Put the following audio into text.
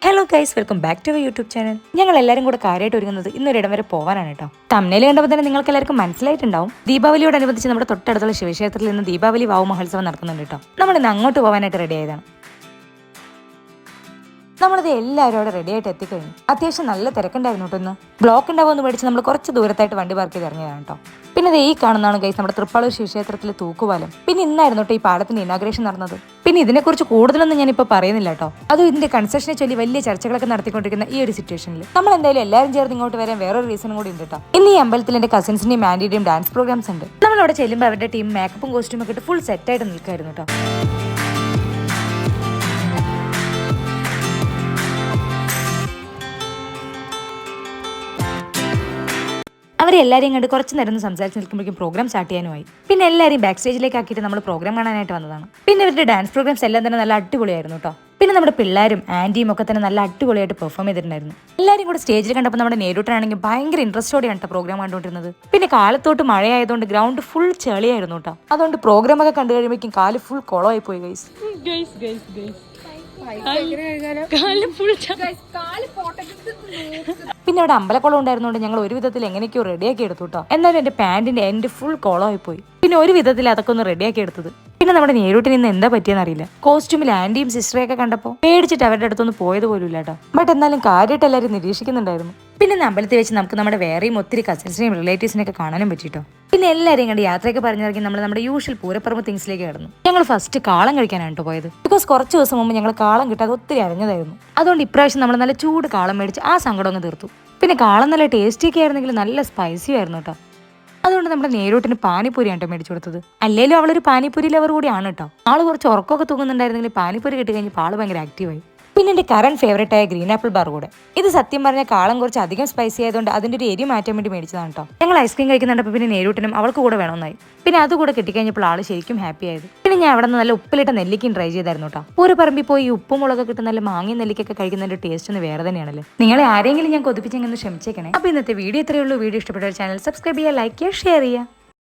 Hello guys, welcome back to our YouTube channel. ഞങ്ങൾ എല്ലാവരും കൂടെ കാര്യമായിട്ട് ഒരുങ്ങുന്നത് ഇന്നൊരിടം വരെ പോകാനാണ് കേട്ടോ. തമിഴിൽ കണ്ടപ്പോൾ തന്നെ നിങ്ങൾക്ക് എല്ലാവർക്കും മനസ്സിലായിട്ടുണ്ടാവും. ദീപാവലിയോടനുബന്ധിച്ച് നമ്മുടെ തൊട്ടടുത്തുള്ള ശിവക്ഷേത്രത്തിൽ നിന്ന് ദീപാവലി വാവു മഹോത്സവം നടക്കുന്നുണ്ട് കേട്ടോ. നമ്മൾ ഇന്ന് അങ്ങോട്ട് പോകാനായിട്ട് റെഡി ആയതാണ്. നമ്മളത് എല്ലാവരും അവിടെ റെഡി ആയിട്ട് എത്തിക്കഴിഞ്ഞു. അത്യാവശ്യം നല്ല തിരക്കുണ്ടായിരുന്നു കേട്ടോ. ഇന്ന് ബ്ലോക്ക് ഉണ്ടാവുമെന്ന് പേടിച്ച് നമ്മൾ കുറച്ച് ദൂരത്തായിട്ട് വണ്ടി പാർക്ക് ചെയ്ത് ഇറങ്ങിയതാണ് കേട്ടോ. പിന്നെ ഈ കാണുന്നതാണ് ഗൈസ് നമ്മുടെ തൃപ്പാളൂർ ശിവക്ഷേത്രത്തിലെ തൂക്കുപാലം. പിന്നെ ഇന്നായിരുന്നു കേട്ടോ ഈ പാലത്തിന്റെ ഇനാഗ്രേഷൻ നടന്നത്. പിന്നെ ഇതിനെക്കുറിച്ച് കൂടുതലൊന്നും ഞാനിപ്പോൾ പറയുന്നില്ല കേട്ടോ. അതും ഇതിന്റെ കൺസ്ട്രക്ഷനെ ചൊല്ലി വലിയ ചർച്ചകളൊക്കെ നടത്തിക്കൊണ്ടിരിക്കുന്ന ഈ ഒരു സിറ്റുവേഷനിൽ നമ്മൾ എന്തായാലും എല്ലാവരും ചേർന്ന് ഇങ്ങോട്ട് വരാൻ വേറൊരു റീസൺ കൂടി ഉണ്ട് കേട്ടോ. ഇന്ന് ഈ അമ്പലത്തിൽ എന്റെ കസിൻസിന്റെയും ആന്റിയുടെയും ഡാൻസ് പ്രോഗ്രാംസ് ഉണ്ട്. നമ്മളവിടെ ചെല്ലുമ്പോൾ അവരുടെ ടീം മേക്കപ്പും കോസ്റ്റ്യൂം ഒക്കെ ഇട്ട് ഫുൾ സെറ്റായിട്ട് നിൽക്കായിരുന്നു കേട്ടോ. അവരെല്ലാവരെയും കണ്ട് കുറച്ച് നേരം സംസാരിച്ച് നിൽക്കുമ്പോഴേക്കും പ്രോഗ്രാം സ്റ്റാർട്ട് ചെയ്യാനുമായി. പിന്നെ എല്ലാവരെയും ബാക്ക് സ്റ്റേജിലേക്ക് ആക്കിയിട്ട് നമ്മൾ പ്രോഗ്രാം കാണാനായിട്ട് വന്നതാണ്. പിന്നെ ഇവരുടെ ഡാൻസ് പ്രോഗ്രാംസ് എല്ലാം തന്നെ നല്ല അടിപൊളിയായിരുന്നു കേട്ടോ. പിന്നെ നമ്മുടെ പിള്ളേരും ആന്റിയും ഒക്കെ തന്നെ നല്ല അടിപൊളിയായിട്ട് പെർഫോം ചെയ്തിട്ടുണ്ടായിരുന്നു. എല്ലാവരും കൂടെ സ്റ്റേജിൽ കണ്ടപ്പോൾ നമ്മുടെ നേരിട്ടാണെങ്കിൽ ഭയങ്കര ഇൻട്രസ്റ്റോടെയാണ് കേട്ടോ പ്രോഗ്രാം കണ്ടുകൊണ്ടിരുന്നത്. പിന്നെ കാലത്തോട്ട് മഴയായതുകൊണ്ട് ഗ്രൗണ്ട് ഫുൾ ചെളിയായിരുന്നു കേട്ടോ. അതുകൊണ്ട് പ്രോഗ്രാം ഒക്കെ കണ്ടു കഴിയുമ്പോഴേക്കും കാല് ഫുൾ കുളമായി പോയി ഗൈസ്. പിന്നെ അവിടെ അമ്പലക്കുളം ഉണ്ടായിരുന്നോണ്ട് ഞങ്ങൾ ഒരു വിധത്തിൽ എങ്ങനെയൊക്കെയോ റെഡിയാക്കി എടുത്തു കേട്ടോ. എന്നാലും എന്റെ പാന്റിന്റെ എൻഡ് ഫുൾ കുളമായി പോയി. പിന്നെ ഒരു വിധത്തിൽ അതൊക്കെ ഒന്ന് റെഡിയാക്കി എടുത്തത്. പിന്നെ നമ്മുടെ നേരിട്ടിന് ഇന്ന് എന്താ പറ്റിയെന്ന് അറിയില്ല. കോസ്റ്റ്യൂമിൽ ആന്റിയും സിസ്റ്ററെയൊക്കെ കണ്ടപ്പോൾ പേടിച്ചിട്ട് അവരുടെ അടുത്തൊന്നും പോയത് പോലും ഇല്ല കേട്ടോ. ബട്ട് എന്നാലും കാര്യമായിട്ട് എല്ലാവരും നിരീക്ഷിക്കുന്നുണ്ടായിരുന്നു. പിന്നെ അമ്പലത്തിൽ വെച്ച് നമുക്ക് നമ്മുടെ വേറെയും ഒത്തിരി കസിൻസിനെയും റിലേറ്റീവ്സിനെയൊക്കെ കാണാനും പറ്റിട്ടോ. പിന്നെ എല്ലാവരെയും കണ്ട് യാത്രയൊക്കെ പറഞ്ഞിറങ്ങി നമ്മൾ നമ്മുടെ യൂഷ്വൽ പൂരപ്പറമ്പ് തിങ്സിലേക്ക് കടന്നു. ഞങ്ങൾ ഫസ്റ്റ് കാളം കഴിക്കാനാണ് കേട്ടോ പോയത്. ബിക്കോസ് കുറച്ച് ദിവസം മുമ്പ് ഞങ്ങൾ കാളം കിട്ടാതെ ഒത്തിരി അരഞ്ഞതായിരുന്നു. അതുകൊണ്ട് ഇപ്രാവശ്യം നമ്മൾ നല്ല ചൂട് കാളം മേടിച്ച് ആ സങ്കടം അങ്ങ് തീർത്തു. പിന്നെ കാളം നല്ല ടേസ്റ്റിയൊക്കെ ആയിരുന്നെങ്കിൽ നല്ല സ്പൈസി ആയിരുന്നു കേട്ടോ. അതുകൊണ്ട് നമ്മുടെ നേരോട്ടിന് പാനിപ്പൂരി ആട്ടോ മേടിച്ചു കൊടുത്തത്. അല്ലേലും അവളൊരു പാനിപ്പൂരി ലവർ കൂടിയാണ് കേട്ടോ. ആള് കുറച്ച് ഉറക്കമൊക്കെ തൂങ്ങുന്നുണ്ടായിരുന്നെങ്കിൽ പാനിപ്പൂരി കിട്ടി കഴിഞ്ഞപ്പോൾ ആള് ഭയങ്കര ആക്റ്റീവായി. പിന്നെ എന്റെ കറന്റ് ഫേവറേറ്റ് ആയ ഗ്രീൻ ആപ്പിൾ ബാർ കൂടെ. ഇത് സത്യം പറഞ്ഞ കാളം കുറച്ച് അധികം സ്പൈസി ആയതുകൊണ്ട് അതിന്റെ ഒരു എരി മാറ്റാൻ വേണ്ടി മേടിച്ചതാണ് കേട്ടോ. ഞങ്ങൾ ഐസ്ക്രീം കഴിക്കുന്നുണ്ടപ്പോൾ പിന്നെ നേരൂട്ടിനും അവൾക്ക് കൂടെ വേണമെന്നായി. പിന്നെ അതുകൂടെ കിട്ടിക്കഴിഞ്ഞപ്പോൾ ആള് ശരിക്കും ഹാപ്പി ആയത്. പിന്നെ ഞാൻ അവിടെ നിന്ന് നല്ല ഉപ്പിലിട്ട നെല്ലിക്കും ട്രൈ ചെയ്തായിരുന്നു കേട്ടോ. ഒരു പറമ്പിൽ പോയി ഈ ഉപ്പും മുളകൊക്കെ കിട്ടുന്ന നല്ല മാങ്ങയും നെല്ലിക്കൊക്കെ കഴിക്കുന്നതിന്റെ ടേസ്റ്റ് ഒന്ന് വേറെ തന്നെയാണല്ലേ. നിങ്ങളെ ആരെങ്കിലും ഞാൻ കൊതിപ്പിച്ചെങ്കിൽ ക്ഷമിച്ചേക്കണേ. അപ്പോൾ ഇന്നത്തെ വീഡിയോ ഇത്രയേ ഉള്ളൂ. വീഡിയോ ഇഷ്ടപ്പെട്ട ചാനൽ സബ്സ്ക്രൈബ് ചെയ്യുക, ലൈക്ക് ചെയ്യുക, ഷെയർ ചെയ്യുക.